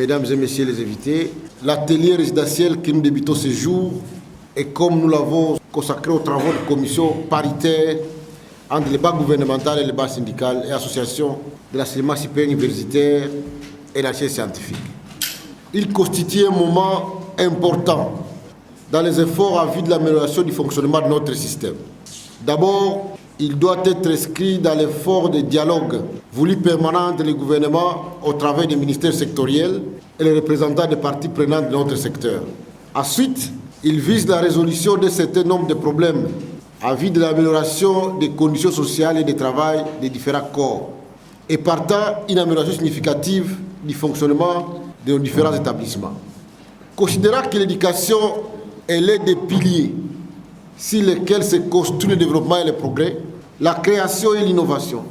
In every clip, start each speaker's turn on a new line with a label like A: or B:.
A: mesdames et messieurs les invités, l'atelier résidentiel que nous débutons ce jour est comme nous l'avons consacré aux travaux de commission paritaire entre les bas gouvernementales et les bas syndicales et associations de l'enseignement supérieur universitaire et la recherche scientifique. Il constitue un moment important dans les efforts en vue de l'amélioration du fonctionnement de notre système. D'abord, il doit être inscrit dans l'effort de dialogue voulu permanent entre les gouvernements au travers des ministères sectoriels et les représentants des parties prenantes de notre secteur. Ensuite, il vise la résolution d'un certain nombre de problèmes en vue de l'amélioration des conditions sociales et de travail des différents corps et partant une amélioration significative du fonctionnement de nos différents établissements. Considérant que l'éducation est l'un des piliers sur lesquels se construit le développement et le progrès, la création et l'innovation,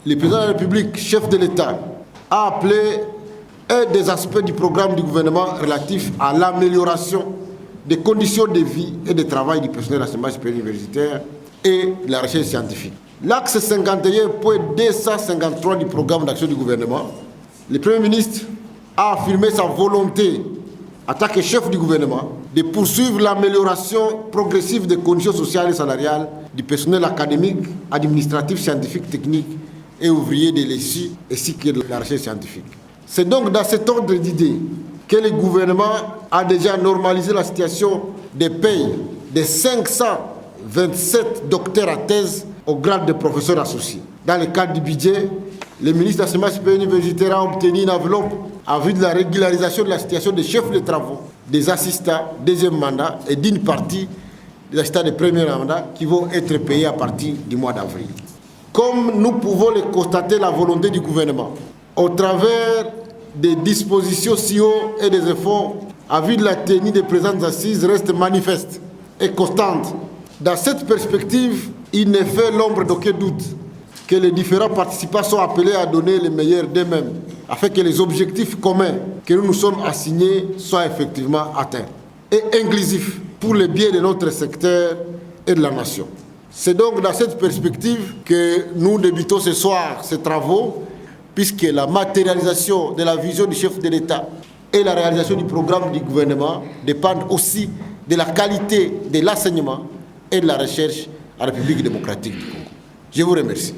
A: le président de la République, chef de l'État, a appelé un des aspects du programme du gouvernement relatif à l'amélioration des conditions de vie et de travail du personnel d'enseignement supérieur universitaire et de la recherche scientifique. L'axe 51.253 du programme d'action du gouvernement, le Premier ministre a affirmé sa volonté, en tant que chef du gouvernement, de poursuivre l'amélioration progressive des conditions sociales et salariales du personnel académique, administratif, scientifique, technique et ouvrier de l'ESI ainsi que de la recherche scientifique. C'est donc dans cet ordre d'idées que le gouvernement a déjà normalisé la situation des payes des 527 docteurs à thèse au grade de professeur associé. Dans le cadre du budget, le ministre de l'Enseignement supérieur universitaire a obtenu une enveloppe en vue de la régularisation de la situation des chefs de travaux, des assistants deuxième mandat et d'une partie des assistants de premier mandat qui vont être payés à partir du mois d'avril. Comme nous pouvons le constater, la volonté du gouvernement, au travers des dispositions SIO et des efforts en vue de la tenue des présentes assises reste manifeste et constante. Dans cette perspective, il ne fait l'ombre d'aucun doute que les différents participants sont appelés à donner le meilleur d'eux-mêmes afin que les objectifs communs que nous nous sommes assignés soient effectivement atteints et inclusifs pour le bien de notre secteur et de la nation. C'est donc dans cette perspective que nous débutons ce soir ces travaux, puisque la matérialisation de la vision du chef de l'État et la réalisation du programme du gouvernement dépendent aussi de la qualité de l'enseignement et de la recherche en République démocratique du Congo. Je vous remercie.